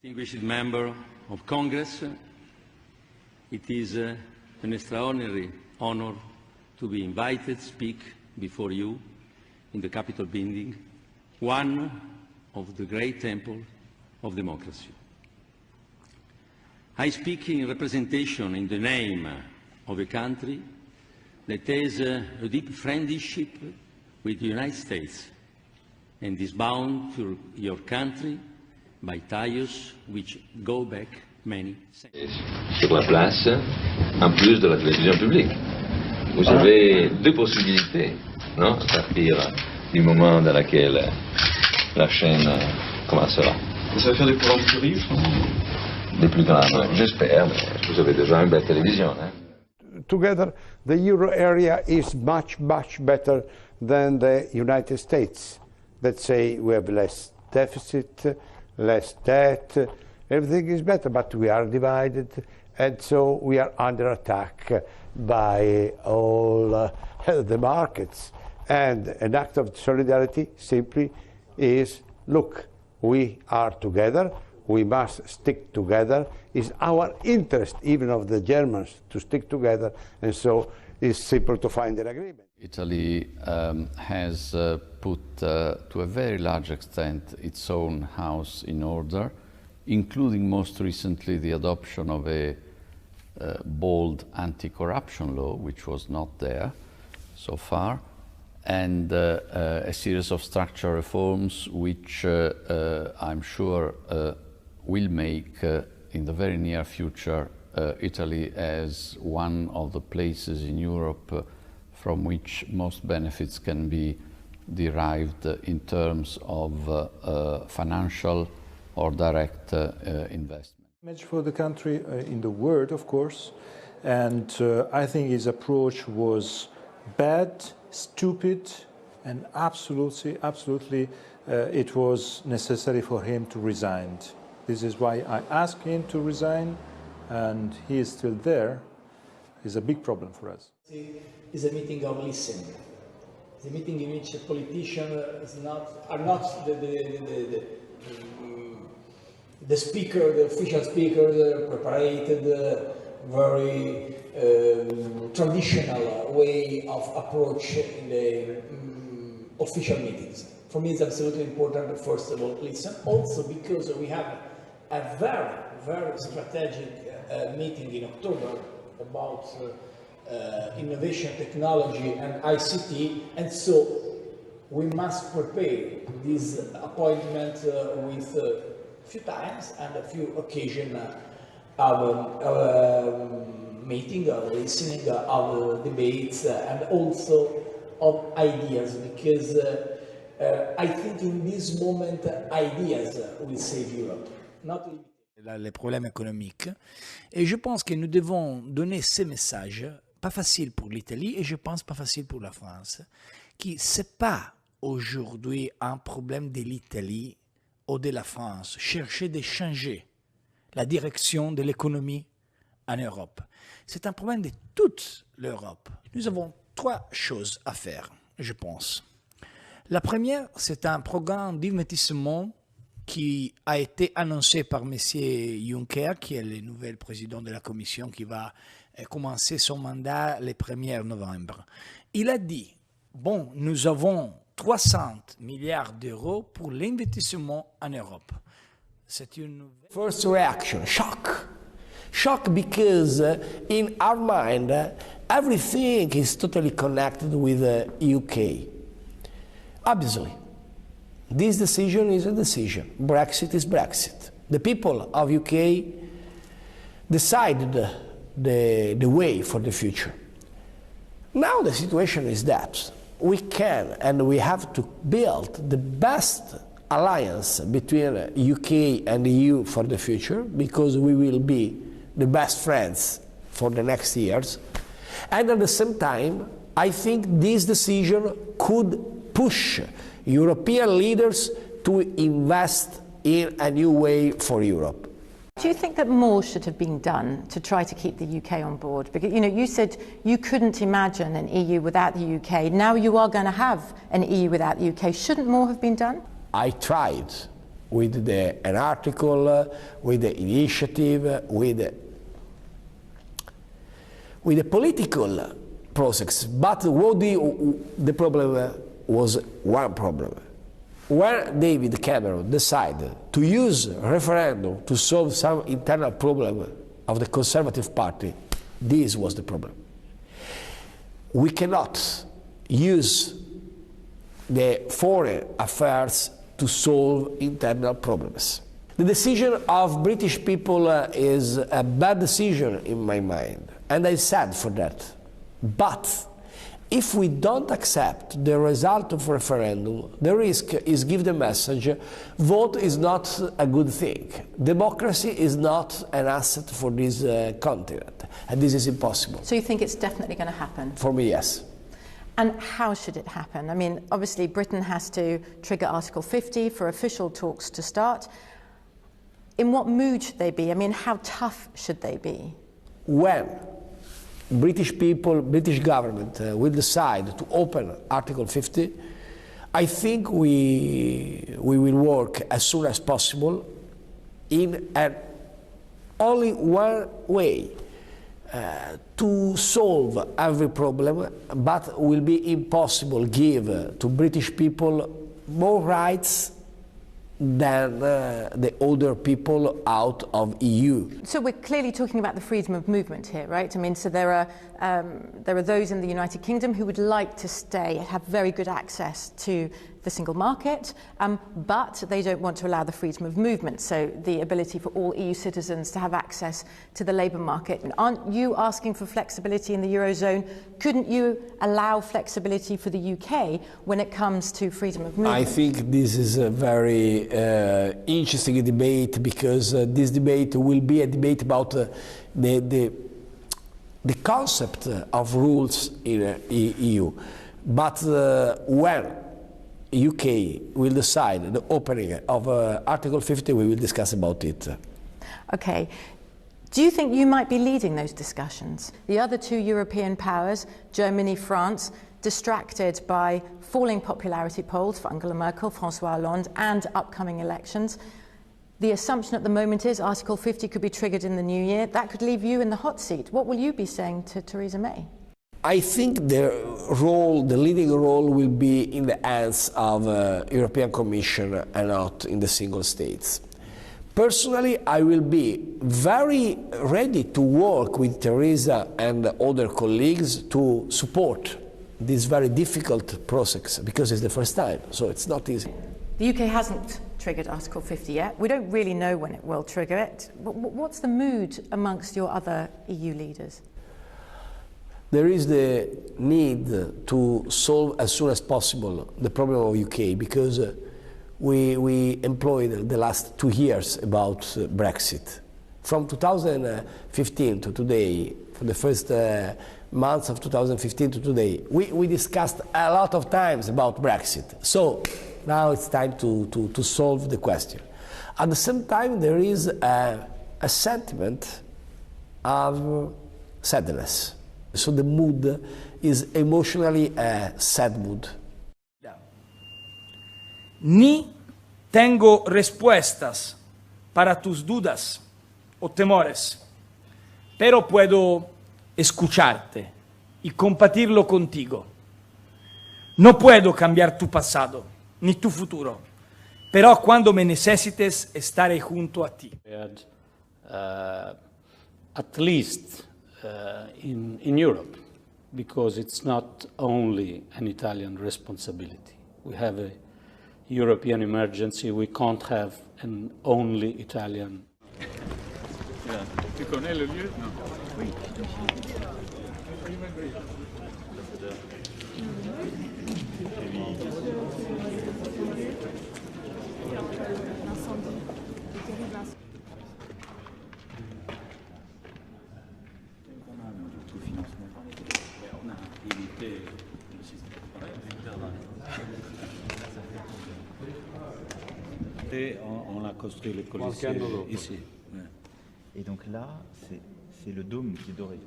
Distinguished member of Congress, it is an extraordinary honor to be invited to speak before you in the Capitol building, one of the great temples of democracy. I speak in representation in the name of a country that has a deep friendship with the United States and is bound to your country by ties which go back many centuries. Sur la place, en plus de la télévision publique. Vous avez deux possibilités, non, à partir du moment dans lequel la chaîne commencera. Et ça va faire des programmes plus riches, Des plus grands, j'espère, mais vous avez déjà une belle télévision. Hein? Together, the euro area is much better than the United States. Let's say we have less deficit, less debt, everything is better, but we are divided, and so we are under attack by all the markets. And an act of solidarity simply is, look, we are together, we must stick together. It's our interest, even of the Germans, to stick together, and so it's simple to find an agreement. Italy has put to a very large extent its own house in order, including most recently the adoption of a bold anti-corruption law, which was not there so far, and a series of structural reforms which I'm sure will make in the very near future Italy as one of the places in Europe from which most benefits can be derived in terms of financial or direct investment. Image for the country in the world, of course, and I think his approach was bad, stupid, and absolutely it was necessary for him to resign. This is why I asked him to resign, and he is still there. It's a big problem for us. It's a meeting of listening. It's a meeting in which politicians are not the speaker, the official speaker, the prepared, very traditional way of approach in the official meetings. For me, it's absolutely important, first of all, listen. Also because we have a very strategic meeting in October about innovation, technology, and ICT, and so we must prepare this appointment with a few times and a few occasions of meeting, of listening, of debates, and also of ideas, because I think in this moment ideas will save Europe, not les problèmes économiques. Et je pense que nous devons donner ces messages, pas facile pour l'Italie et je pense pas facile pour la France, qui c'est pas aujourd'hui un problème de l'Italie ou de la France, chercher de changer la direction de l'économie en Europe. C'est un problème de toute l'Europe. Nous avons trois choses à faire, je pense. La première, c'est un programme d'investissement qui a été annoncé par M. Juncker, qui est le nouvel président de la Commission, qui va commencer son mandat le 1er novembre. Il a dit, bon, nous avons 300 milliards d'euros pour l'investissement en Europe. C'est une... First reaction, shock. Shock because in our mind, everything is totally connected with the UK. Obviously. This decision is a decision. Brexit is Brexit. The people of UK decided the way for the future. Now the situation is that we can and we have to build the best alliance between UK and EU for the future, because we will be the best friends for the next years. And at the same time, I think this decision could push European leaders to invest in a new way for Europe. Do you think that more should have been done to try to keep the UK on board? Because you said you couldn't imagine an EU without the UK. Now you are going to have an EU without the UK. Shouldn't more have been done? I tried with an article, with the initiative, with a political process. But what the problem was one problem. When David Cameron decided to use referendum to solve some internal problem of the Conservative Party, this was the problem. We cannot use the foreign affairs to solve internal problems. The decision of British people is a bad decision in my mind, and I'm sad for that. But if we don't accept the result of referendum, the risk is give the message, vote is not a good thing. Democracy is not an asset for this continent, and this is impossible. So you think it's definitely going to happen? For me, yes. And how should it happen? I mean, obviously Britain has to trigger Article 50 for official talks to start. In what mood should they be? I mean, how tough should they be? When British people, British government will decide to open Article 50, I think we will work as soon as possible in only one way. To solve every problem, but will be impossible give to British people more rights than the other people out of EU. So we're clearly talking about the freedom of movement here, right? I mean, so there are those in the United Kingdom who would like to stay, have very good access to the single market, but they don't want to allow the freedom of movement, so the ability for all EU citizens to have access to the labour market. And aren't you asking for flexibility in the Eurozone? Couldn't you allow flexibility for the UK when it comes to freedom of movement? I think this is a very interesting debate, because this debate will be a debate about the concept of rules in EU. But when UK will decide the opening of Article 50, we will discuss about it. Okay. Do you think you might be leading those discussions? The other two European powers, Germany, France, distracted by falling popularity polls for Angela Merkel, François Hollande, and upcoming elections. The assumption at the moment is Article 50 could be triggered in the new year. That could leave you in the hot seat. What will you be saying to Theresa May? I think the leading role will be in the hands of the European Commission and not in the single states. Personally, I will be very ready to work with Theresa and other colleagues to support this very difficult process, because it's the first time, so it's not easy. The UK hasn't triggered Article 50 yet. We don't really know when it will trigger it. What's the mood amongst your other EU leaders? There is the need to solve as soon as possible the problem of UK, because we employed the last 2 years about Brexit. From 2015 to today, from the first months of 2015 to today, we discussed a lot of times about Brexit. So now it's time to solve the question. At the same time, there is a sentiment of sadness. So the mood is emotionally a sad mood. Ni tengo respuestas para tus dudas o temores, pero puedo escucharte y compartirlo contigo. No puedo cambiar tu pasado ni tu futuro, pero cuando me necesites estaré junto a ti. At least in Europe, because it's not only an Italian responsibility. We have a European emergency. We can't have an only Italian. Tu connais le lieu? Non. Oui. Et on a construit le Colisée ici. Et donc là, c'est le dôme qui est doré.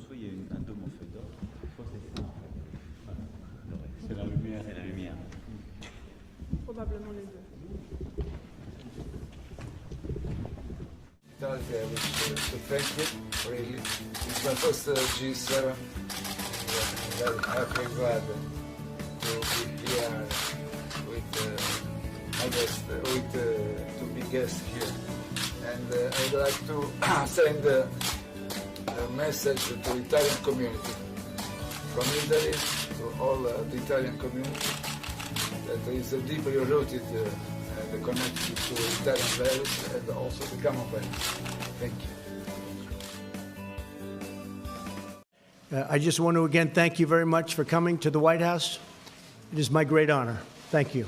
Soit il y a un dôme en feuille d'or, soit c'est ça. C'est la lumière. C'est la lumière. Probablement les deux. wish to thank you, really. It's my first G7. I'm very happy and glad to be here with my guest, with to be guest here. And I would like to send a message to the Italian community, from Italy to all the Italian community, that is deeply rooted and connected to Italian values and also the common values. Thank you. I just want to again thank you very much for coming to the White House. It is my great honor. Thank you.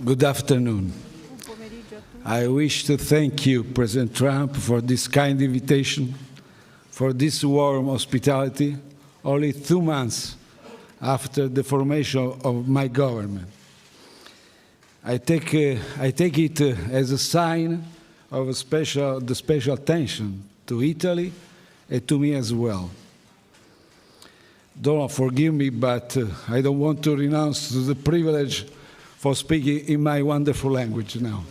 Good afternoon. I wish to thank you, President Trump, for this kind invitation, for this warm hospitality, only 2 months after the formation of my government. I take it as a sign of the special attention to Italy and to me as well. Don't forgive me, but I don't want to renounce the privilege for speaking in my wonderful language now.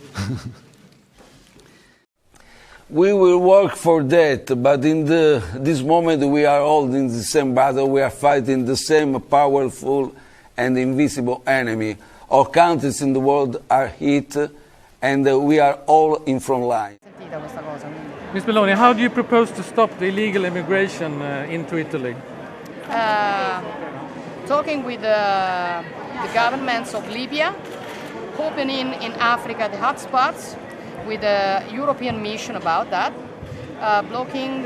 We will work for that, but in this moment we are all in the same battle. We are fighting the same powerful and invisible enemy. All countries in the world are hit, and we are all in front line. Ms. Meloni, how do you propose to stop the illegal immigration into Italy? Talking with the governments of Libya, opening in Africa the hotspots with a European mission about that, blocking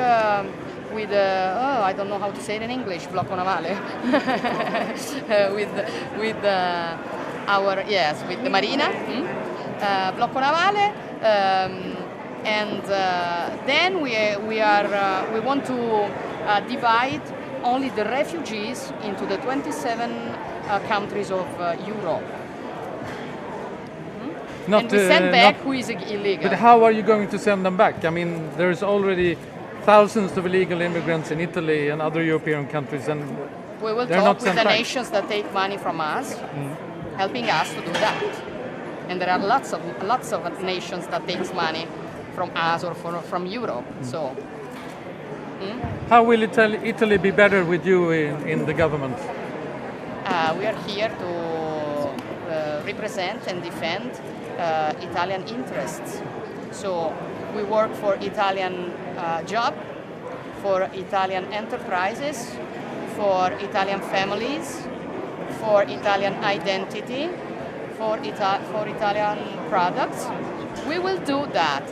with I don't know how to say it in English, blocco navale, with the marina, blocco navale, and then we want to divide only the refugees into the 27 countries of Europe. And we send back who is illegal. But how are you going to send them back? I mean, there's already thousands of illegal immigrants in Italy and other European countries, and we will talk with the nations that take money from us, helping us to do that. And there are lots of nations that takes money from us or from Europe. So. How will Italy be better with you in the government? We are here to represent and defend Italian interests. So we work for Italian job, for Italian enterprises, for Italian families, for Italian identity, for Italian products. We will do that,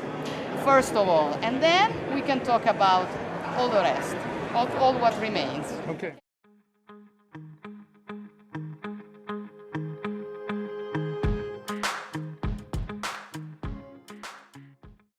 first of all, and then we can talk about all the rest, all what remains. Okay.